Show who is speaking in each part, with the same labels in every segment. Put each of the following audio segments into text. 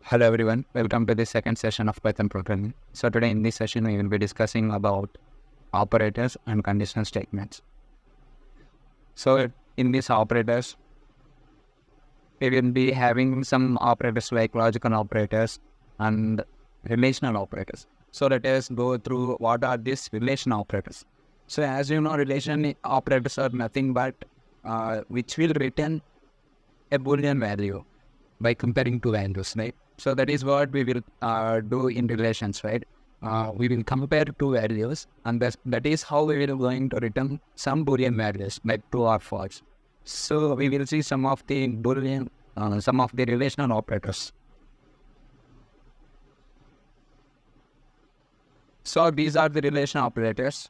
Speaker 1: Hello everyone, welcome to the second session of Python programming. So today in this session we will be discussing about operators and conditional statements. So in these operators, we will be having some operators like logical operators and relational operators. So let us go through what are these relation operators. So as you know, relation operators are nothing but which will return a Boolean value by comparing two values, right? So that is what we will do in relations, right? We will compare two values, and that is how we will going to return some Boolean values like true or false. So we will see some of the Boolean, some of the relational operators. So these are the relation operators: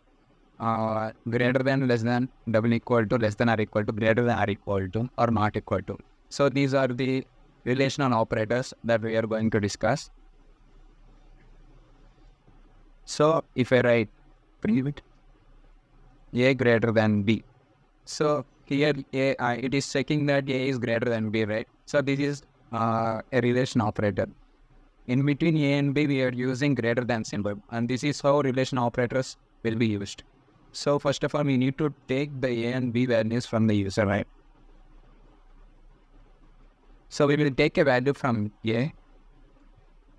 Speaker 1: greater than, less than, double equal to, less than or equal to, greater than or equal to, or not equal to. So these are the relational operators that we are going to discuss. So if I write print A greater than B, so here it is checking that A is greater than B, right? So this is a relation operator. In between A and B, we are using greater than symbol, and this is how relation operators will be used. So first of all, we need to take the A and B values from the user, right? So we will take a value from A,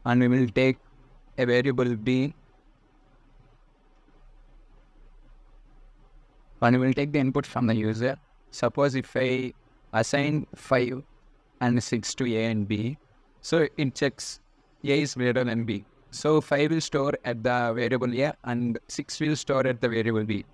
Speaker 1: and we will take a variable B, and we will take the input from the user. Suppose if I assign 5 and 6 to A and B, so it checks A is greater than B. So 5 will store at the variable A and 6 will store at the variable B.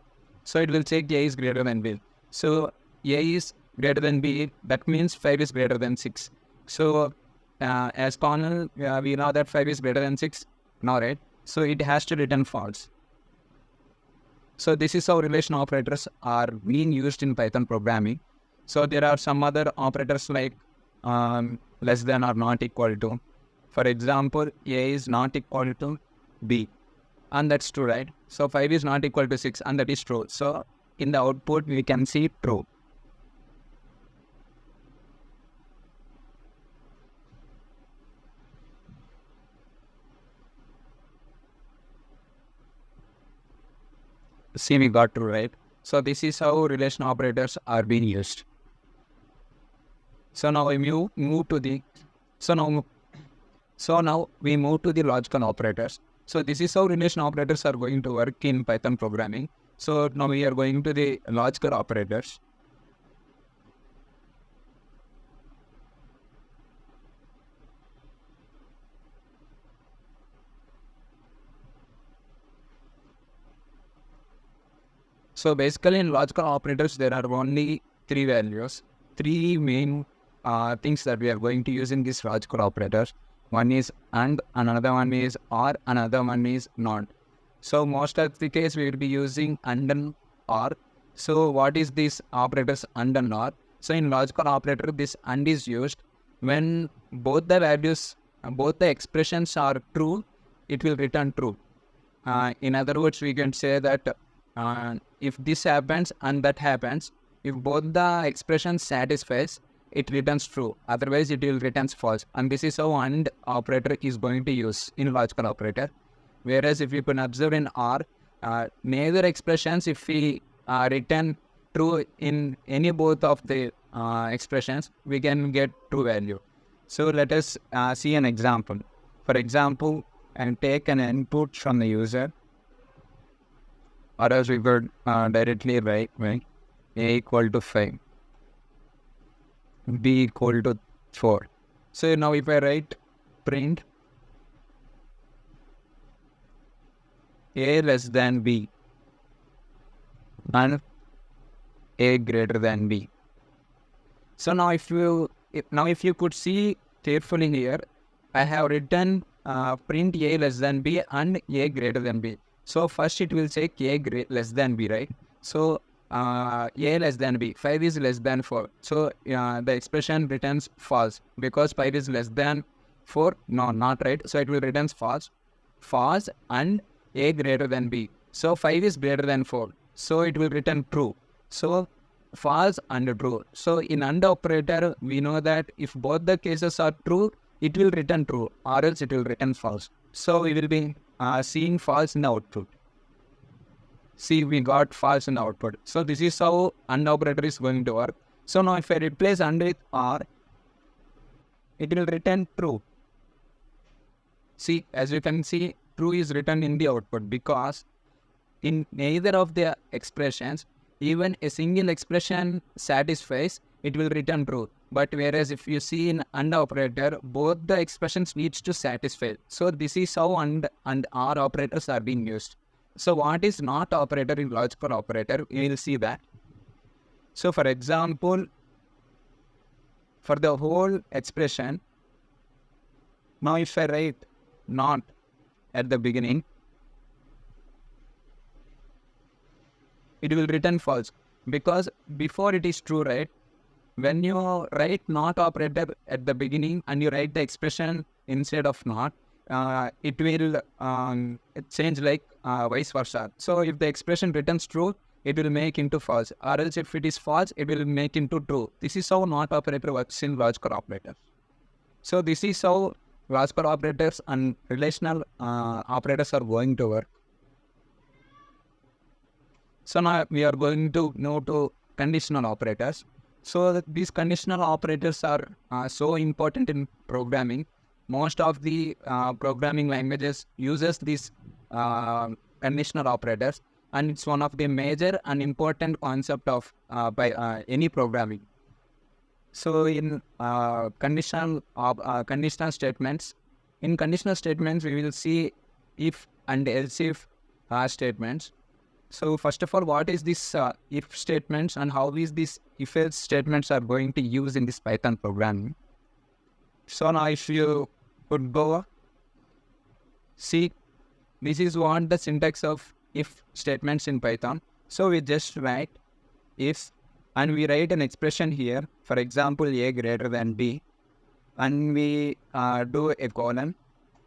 Speaker 1: So it will check A is greater than B. So A is greater than B, that means 5 is greater than 6. So as Connell, we know that 5 is greater than 6 now, right? So it has to return false. So this is how relation operators are being used in Python programming. So there are some other operators like less than or not equal to. For example, A is not equal to B, and that's true, right? So 5 is not equal to 6, and that is true. So in the output, we can see true. See, we got true, right? So this is how relation operators are being used. So now we move to the So now we move to the logical operators. So this is how relation operators are going to work in Python programming. So now we are going to the logical operators. So basically in logical operators, there are only three values, three main things that we are going to use in these logical operators. One is and, another one is or, another one is not. So most of the case we will be using and or. So what is this operators and or? So in logical operator, this and is used when both the values, both the expressions are true, it will return true. In other words, we can say that if this happens and that happens, if both the expressions satisfies, it returns true. Otherwise, it will return false. And this is how AND operator is going to use in logical operator. Whereas if you can observe in OR, neither expressions, if we return true in any both of the expressions, we can get true value. So let us see an example. For example, and take an input from the user, or else we could directly write A equal to 5, B equal to 4. So now if I write print A less than B and A greater than B. So now if you could see carefully here, I have written print A less than B and A greater than B. So first it will say A less than B, right? So A less than B, 5 is less than 4. So the expression returns false because 5 is less than 4. No, not right. So it will return false and A greater than B. So 5 is greater than 4. So it will return true. So false and true. So in AND operator, we know that if both the cases are true, it will return true or else it will return false. So we will be seeing false in the output. See, we got false in the output. So this is how AND operator is going to work. So now if I replace AND with OR, it will return true. See, as you can see, true is written in the output because in neither of the expressions, even a single expression satisfies, it will return true. But whereas if you see in AND operator, both the expressions needs to satisfy. So this is how AND and OR operators are being used. So what is not operator in logical operator, we will see that. So for example, for the whole expression, now if I write not at the beginning, it will return false because before it is true, right? When you write not operator at the beginning and you write the expression instead of not, it will change like vice versa. So if the expression returns true, it will make into false, or else if it is false, it will make into true. This is how not operator works in logical operators. So this is how logical operators and relational operators are going to work. So now we are going to know to conditional operators. So these conditional operators are so important in programming. Most of the programming languages uses these conditional operators, and it's one of the major and important concept of by any programming. So in conditional statements, we will see if and else if statements. So first of all, what is this if statements and how is this if else statements are going to use in this Python programming? So now if you could go see, this is what the syntax of if statements in Python. So we just write if and we write an expression here, for example, a greater than b, and we do a colon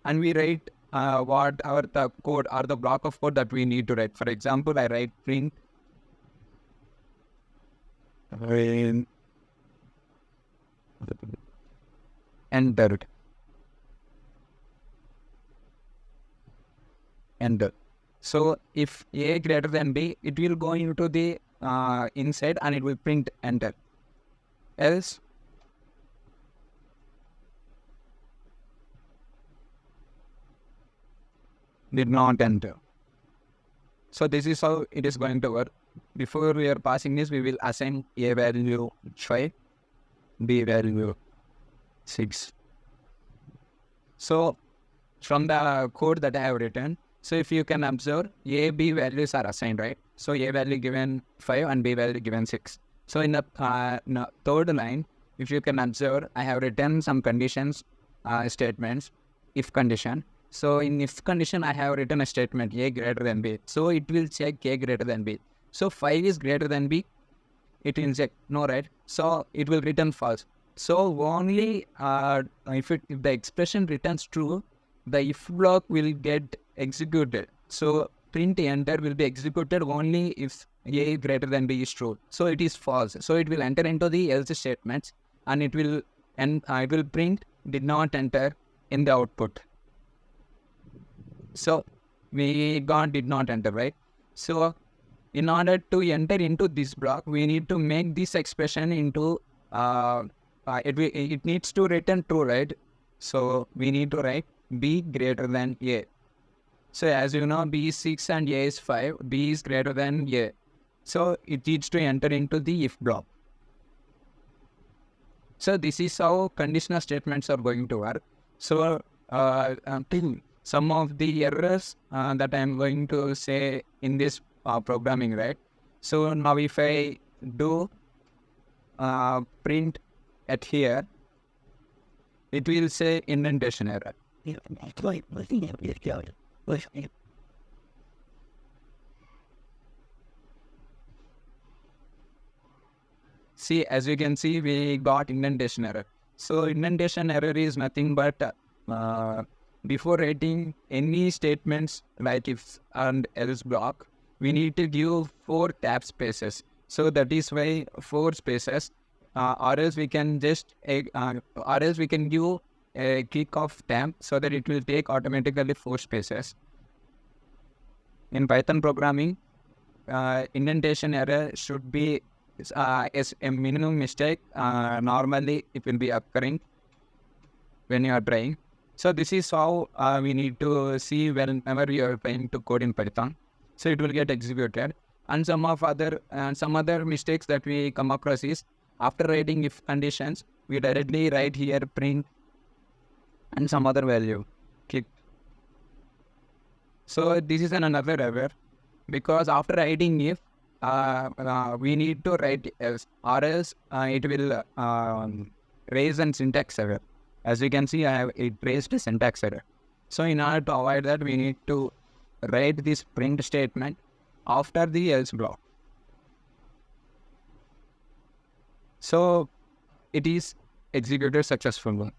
Speaker 1: and we write what our the code or the block of code that we need to write. For example, I write print entered. Enter. So if a greater than b, it will go into the inside and it will print enter. Else did not enter. So this is how it is going to work. Before we are passing this, we will assign a value 5, b value 6. So from the code that I have written, so if you can observe, a, b values are assigned, right? So a value given 5 and b value given 6. So in the third line, if you can observe, I have written some conditions, statements, if condition. So in if condition, I have written a statement a greater than b. So it will check a greater than b. So 5 is greater than b, it will check no, right? So it will return false. So only if the expression returns true, the if block will get executed. So print enter will be executed only if a greater than b is true. So it is false. So it will enter into the else statements and it will print did not enter in the output. So we got did not enter, right? So in order to enter into this block, we need to make this expression into it needs to return true, right? So we need to write b greater than a. So as you know, b is 6 and a is 5, b is greater than a. So it needs to enter into the if block. So this is how conditional statements are going to work. So some of the errors that I am going to say in this programming, right? So now if I do print at here, it will say indentation error. See, as you can see, we got indentation error. So indentation error is nothing but before writing any statements like if and else block, we need to give 4 tab spaces. So that is why 4 spaces, or else we can just, or else we can give a kick of temp so that it will take automatically 4 spaces. In Python programming, indentation error should be is a minimum mistake. Normally, it will be occurring when you are trying. So this is how we need to see whenever you are trying to code in Python. So it will get executed. And some other mistakes that we come across is after writing if conditions, we directly write here print and some other value. Click. So this is another error because after writing if, we need to write else, or else it will raise a syntax error. As you can see, it raised a syntax error. So in order to avoid that, we need to write this print statement after the else block. So it is executed successfully.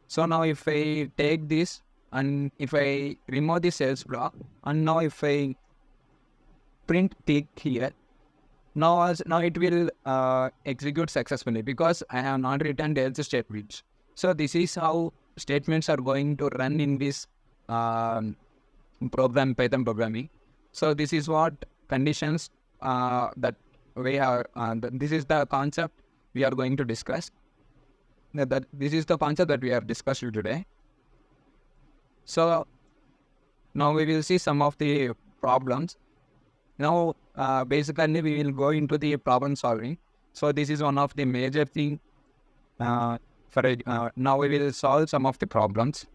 Speaker 1: So now if I take this and if I remove this else block, and now if I print click here, now it will execute successfully because I have not written the else statements. So this is how statements are going to run in this Python programming. So this is what conditions that we have. This is the concept we are going to discuss. This is the concept that we have discussed today. So now we will see some of the problems. Now basically we will go into the problem solving. So this is one of the major thing. Now we will solve some of the problems.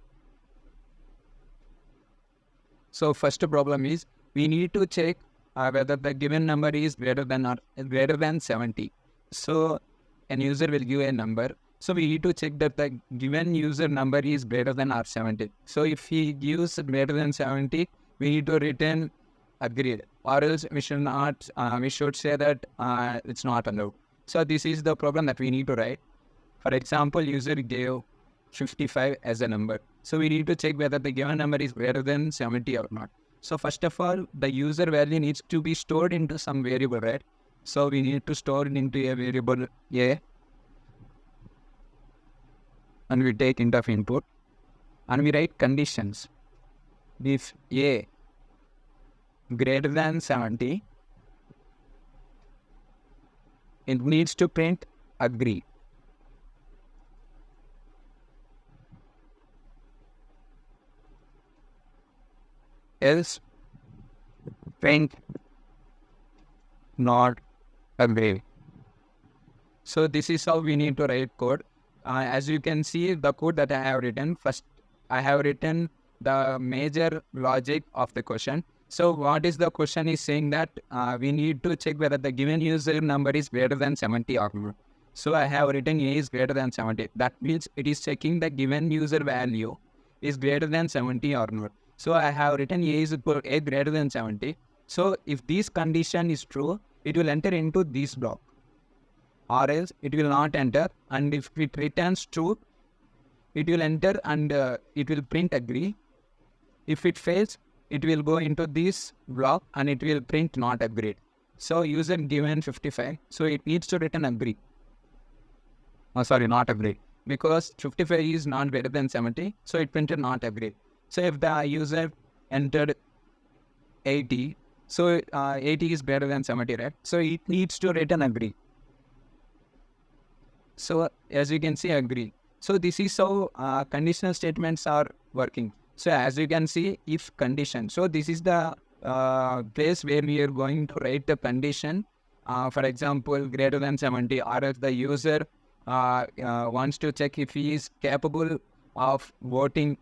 Speaker 1: So first problem is we need to check whether the given number is greater than 70. So an user will give a number. So we need to check that the given user number is greater than or 70. So if he gives greater than 70, we need to return agreed, or else we should not. We should say that it's not allowed. So this is the problem that we need to write. For example, user gave 55 as a number. So we need to check whether the given number is greater than 70 or not. So first of all, the user value needs to be stored into some variable, right? So we need to store it into a variable A. And we take int of input. And we write conditions. If A greater than 70, it needs to print agree. Else print not agree. So this is how we need to write code. As you can see, the code that I have written, first I have written the major logic of the question. So what is the question is saying that we need to check whether the given user number is greater than 70 or not. So I have written A is greater than 70. That means it is checking the given user value is greater than 70 or not. So I have written A is equal to A greater than 70. So if this condition is true, it will enter into this block, or else it will not enter. And if it returns true, it will enter and it will print agree. If it fails, it will go into this block and it will print not agreed. So user given 55, so it needs to return agree. Not agreed, because 55 is not greater than 70, so it printed not agreed. So if the user entered 80, so 80 is greater than 70, right? So it needs to return agree. So as you can see, agree. So this is how conditional statements are working. So as you can see, if condition. So this is the place where we are going to write the condition. For example, greater than 70, or if the user wants to check if he is capable of voting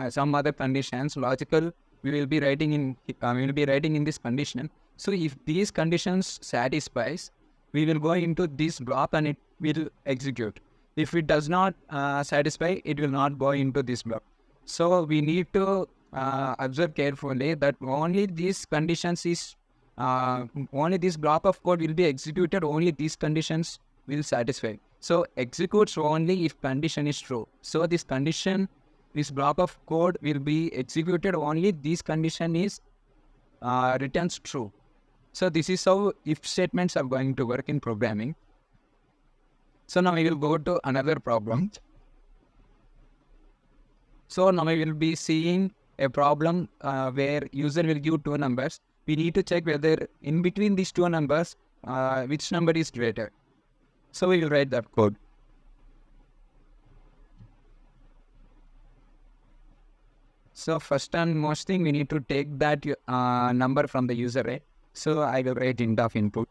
Speaker 1: some other conditions, logical, we will be writing in this condition. So if these conditions satisfies, we will go into this block and it will execute. If it does not satisfy, it will not go into this block. So we need to observe carefully that only these conditions is, only this block of code will be executed, only these conditions will satisfy. So executes only if condition is true. So this block of code will be executed only this condition is returns true. So this is how if statements are going to work in programming. So now we will go to another problem. So now we will be seeing a problem where user will give two numbers. We need to check whether in between these two numbers, which number is greater. So we will write that code. So first and most thing, we need to take that number from the user, right? So I will write int of input.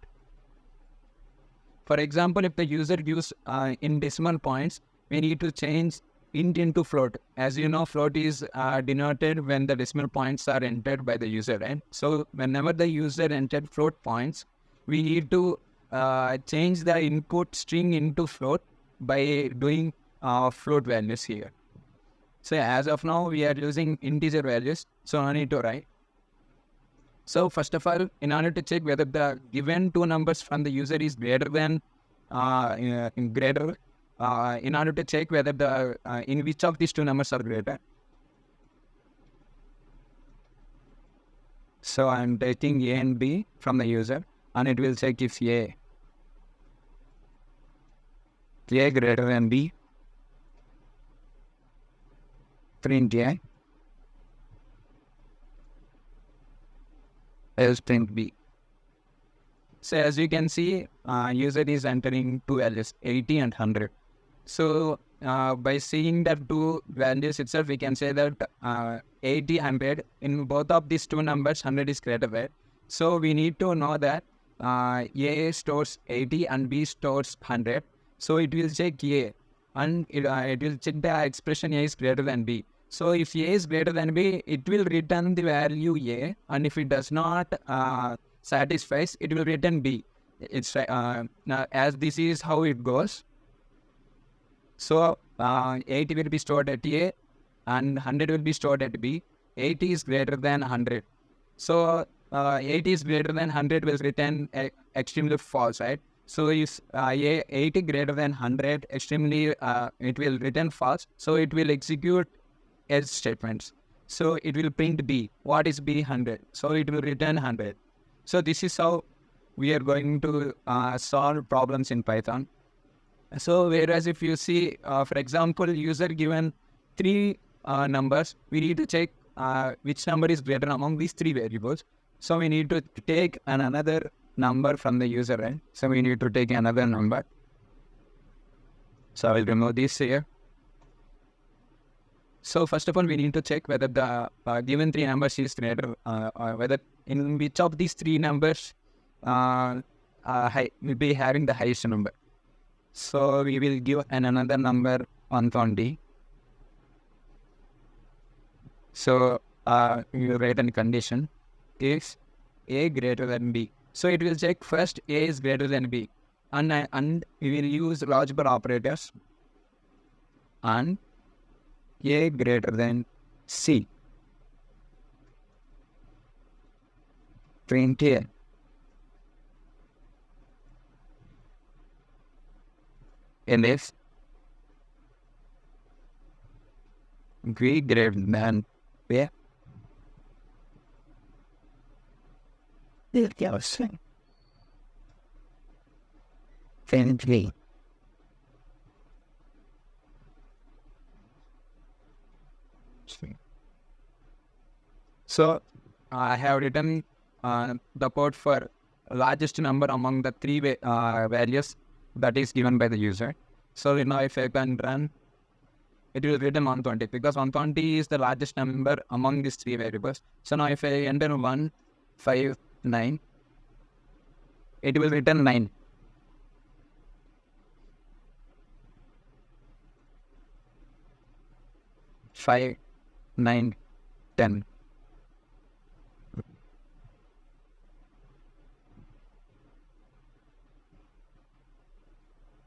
Speaker 1: For example, if the user gives in decimal points, we need to change int into float. As you know, float is denoted when the decimal points are entered by the user, right? So whenever the user entered float points, we need to change the input string into float by doing float values here. So as of now, we are using integer values, so I need to write. So first of all, in order to check whether the given two numbers from the user is greater than in order to check whether the in which of these two numbers are greater. So I'm taking A and B from the user, and it will check if A greater than B. Print A. Else print B. So as you can see, user is entering two values, 80 and 100. So by seeing that two values itself, we can say that 80, 100, in both of these two numbers, 100 is greater, right? So we need to know that A stores 80 and B stores 100. So it will check A, and it will check the expression A is greater than B. So if A is greater than B, it will return the value A, and if it does not satisfies, it will return B. It's now as this is how it goes. So 80 will be stored at A, and 100 will be stored at B. 80 is greater than 100. So 80 is greater than 100 will return extremely false, right? So if 80 greater than 100, extremely it will return false. So it will execute else statements. So it will print B. What is B? 100. So it will return 100. So this is how we are going to solve problems in Python. So whereas if you see, for example, user given three numbers, we need to check which number is greater among these three variables. So we need to take another number from the user, right? So we need to take another number. So I will remove this here. So first of all, we need to check whether the given three numbers is greater, whether in which of these three numbers will be having the highest number. So we will give another number 120. So we will write a condition is A greater than B. So it will check first A is greater than B, and we will use logical operators and A greater than C. Print A. And if B greater than B, print B. So I have written the code for largest number among the three values that is given by the user. So now if I can run, it will return 120 because 120 is the largest number among these three variables. So now if I enter 159, it will return 9. Five, 9, 10.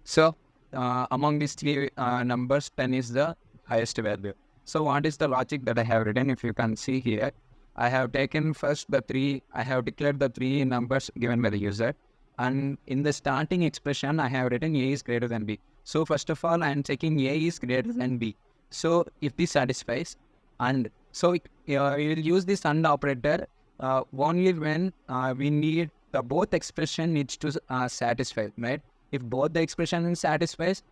Speaker 1: So among these three numbers, 10 is the highest value. So what is the logic that I have written? If you can see here, I have taken first the three, I have declared the three numbers given by the user. And in the starting expression, I have written A is greater than B. So first of all, I am checking A is greater than B. So if this satisfies, and so we will use this AND operator only when we need the both expression needs to satisfy, right? If both the expression satisfies,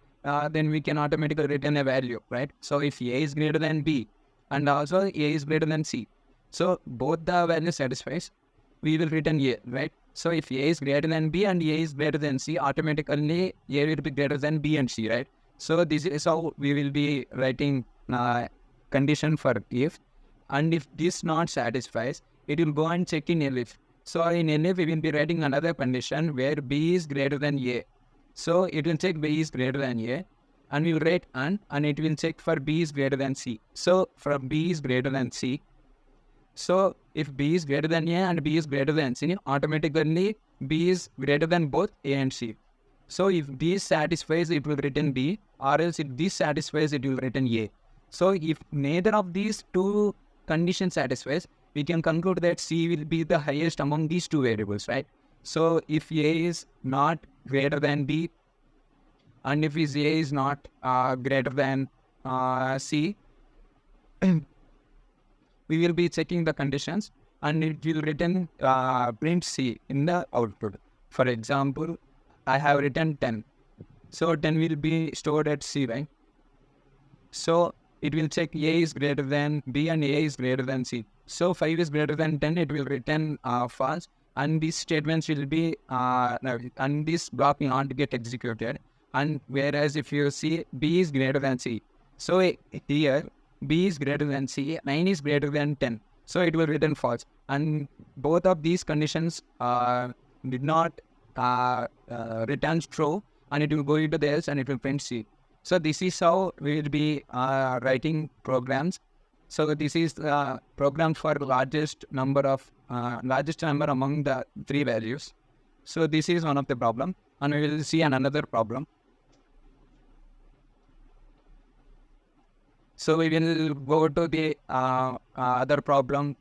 Speaker 1: then we can automatically return a value, right? So if A is greater than B, and also A is greater than C. So both the values satisfies, we will return A, right? So if A is greater than B and A is greater than C, automatically A will be greater than B and C, right? So this is how we will be writing condition for if, and if this not satisfies, it will go and check in elif. So in elif, we will be writing another condition where B is greater than A. So it will check B is greater than A, and we will write and it will check for B is greater than C. So from B is greater than C. So if B is greater than A and B is greater than C, automatically B is greater than both A and C. So if this satisfies, it will return B, or else if this satisfies, it will return A. So if neither of these two conditions satisfies, we can conclude that C will be the highest among these two variables, right? So if A is not greater than B, and if A is not greater than C, we will be checking the conditions and it will return print C in the output. For example, I have written 10. So 10 will be stored at C, right? So it will check A is greater than B and A is greater than C. So 5 is greater than 10, it will return false, and these statements will be, and this block will not get executed. And whereas if you see B is greater than C, so here B is greater than C, 9 is greater than 10. So it will return false. And both of these conditions did not return true, and it will go into the else and it will print C. So this is how we will be writing programs. So this is the program for largest number among the three values. So this is one of the problem, and we will see another problem. So we will go to the other problem.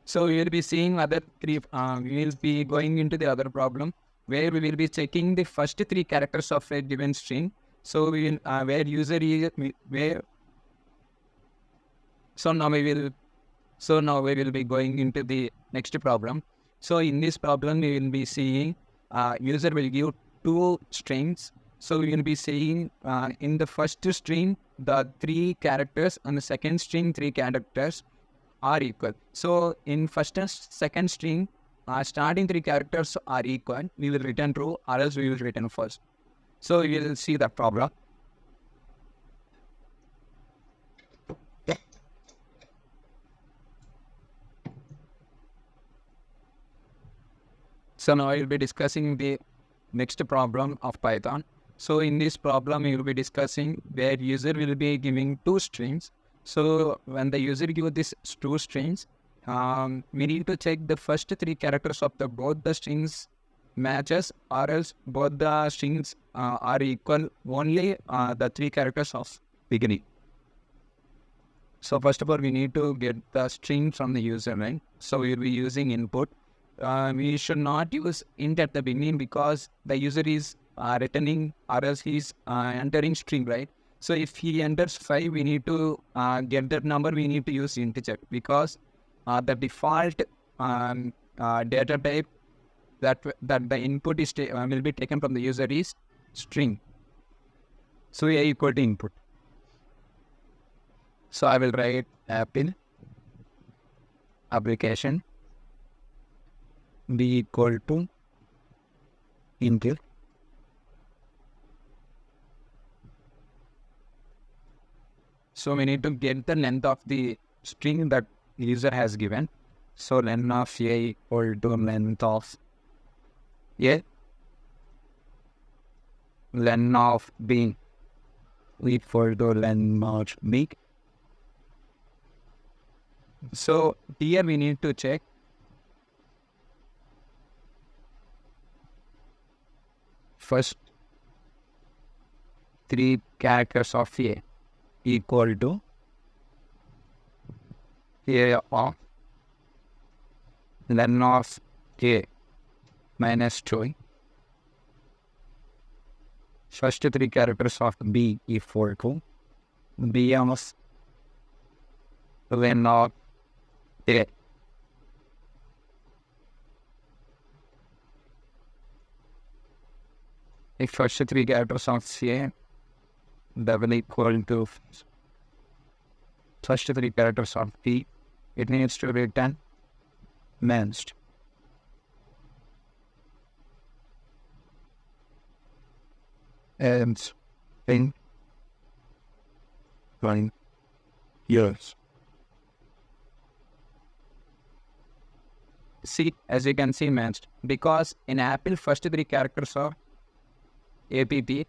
Speaker 1: So we will be seeing other three, we will be going into the other problem where we will be checking the first three characters of a given string. So we will, where user is, where, so now we will be going into the next problem. So in this problem, we will be seeing user will give two strings. So we will be saying in the first string, the three characters, and the second string, three characters are equal. So in first and second string, starting three characters are equal. We will return true, or else we will return false. So we will see the problem. So now I will be discussing the next problem of Python. So in this problem, we will be discussing where user will be giving two strings. So when the user gives these two strings, we need to check the first three characters of both the strings matches, or else both the strings are equal, only the three characters of beginning. So first of all, we need to get the string from the user, right? So we will be using input. We should not use int at the beginning because the user is returning, or else he is entering string, right? So if he enters 5, we need to get that number, we need to use integer, because the default data type that the input is will be taken from the user is string. So A equal to input. So I will write Apple application B equal to input. So we need to get the length of the string that user has given. So length of A equal to length of A. Length of B equal to length of B. So here we need to check first three characters of A equal to A of length of A minus 2. First three characters of B equal to B of length of A. The first three characters of A double equal to first three characters of P. It needs to return matched. And in 20 years. See, as you can see, matched, because in Apple first three characters are APP,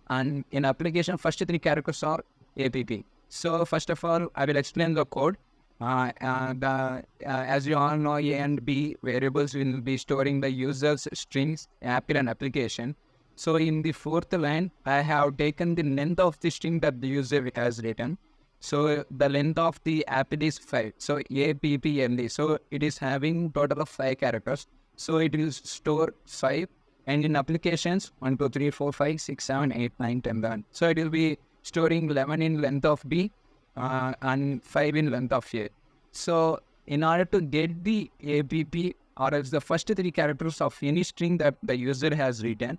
Speaker 1: and in application first three characters are APP. So first of all, I will explain the code. As you all know, A and B variables will be storing the user's strings, Apple and application. So in the fourth line, I have taken the length of the string that the user has written. So the length of the Apple is 5. So APPLE. So it is having total of 5 characters. So it will store 5. And in applications, 1, 2, 3, 4, 5, 6, 7, 8, 9, 10, 11. So it will be storing 11 in length of B and 5 in length of A. So in order to get the APP or else the first three characters of any string that the user has written,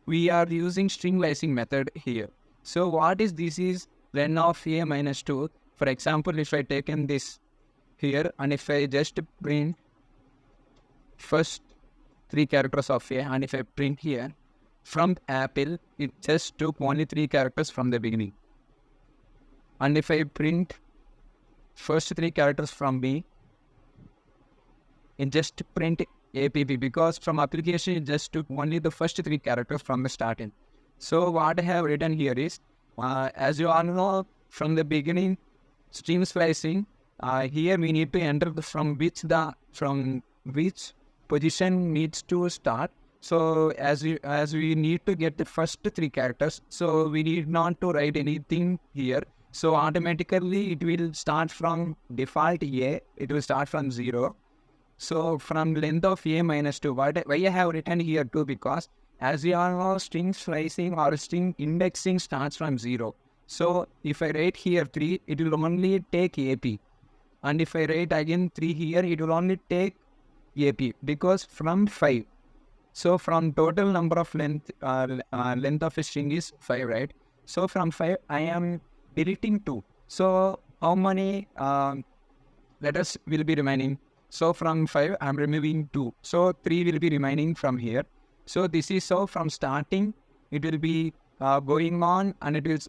Speaker 1: we are using string lacing method here. So what is this is len of A minus 2. For example, if I taken this here and if I just print first three characters of A and if I print here, from Apple, it just took only 3 characters from the beginning. And if I print first 3 characters from B, it just print APP, because from application it just took only the first 3 characters from the starting. So what I have written here is, as you all know, from the beginning, string slicing, here we need to enter from which position needs to start. So as we need to get the first 3 characters, so we need not to write anything here. So automatically it will start from default A, it will start from 0. So from length of A minus 2, why I have written here 2, because as we all know, string slicing or string indexing starts from 0. So if I write here 3, it will only take AP. And if I write again 3 here, it will only take AP, because from 5. So from total number of length of a string is 5, right? So from 5, I am deleting 2. So how many letters will be remaining? So from 5, I am removing 2. So 3 will be remaining from here. So this is so from starting, it will be going on and it will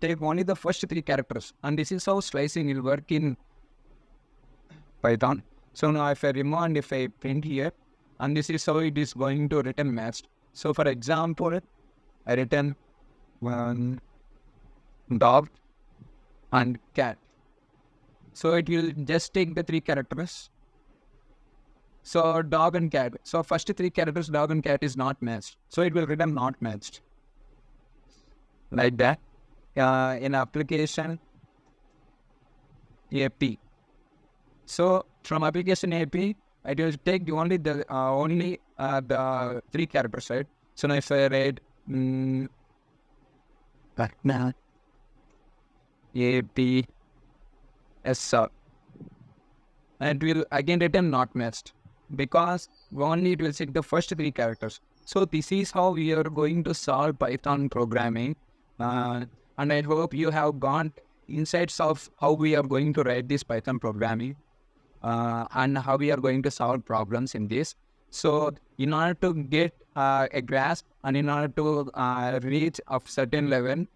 Speaker 1: take only the first 3 characters. And this is how slicing will work in Python. So now if I remove and if I print here, and this is how it is going to return matched. So for example, I return one dog and cat. So it will just take the 3 characters. So dog and cat. So first 3 characters, dog and cat, is not matched. So it will return not matched. Like that. In application AP. So from application AP, it will take only the 3 characters, right? So now if I write AP SR, and it will again return not matched, because only it will take the first 3 characters. So this is how we are going to solve Python programming, and I hope you have got insights of how we are going to write this Python programming. And how we are going to solve problems in this. So in order to get a grasp and in order to reach a certain level,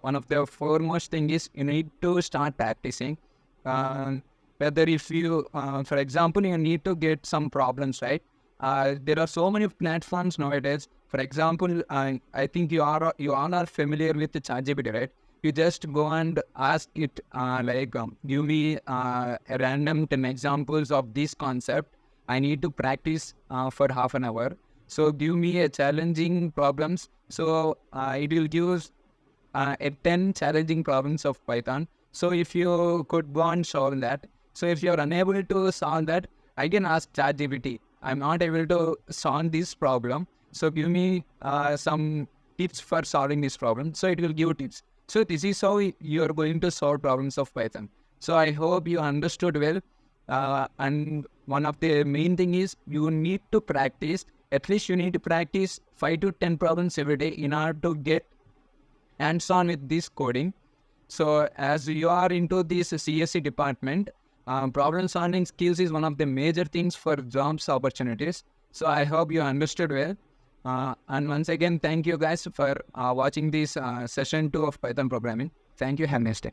Speaker 1: one of the foremost thing is you need to start practicing. Whether if you, for example, you need to get some problems, right? There are so many platforms nowadays. For example, I think you all are familiar with the ChatGPT, right? You just go and ask it, give me random 10 examples of this concept. I need to practice for half an hour. So give me a challenging problems. So it will give 10 challenging problems of Python. So if you could go and solve that. So if you are unable to solve that, I can ask ChatGPT. I'm not able to solve this problem. So give me some tips for solving this problem. So it will give tips. So this is how you are going to solve problems of Python. So I hope you understood well. And one of the main thing is you need to practice. At least you need to practice 5 to 10 problems every day in order to get hands-on with this coding. So as you are into this CSC department, problem solving skills is one of the major things for jobs opportunities. So I hope you understood well. And once again, thank you guys for watching this session 2 of Python programming. Thank you. Have a nice day.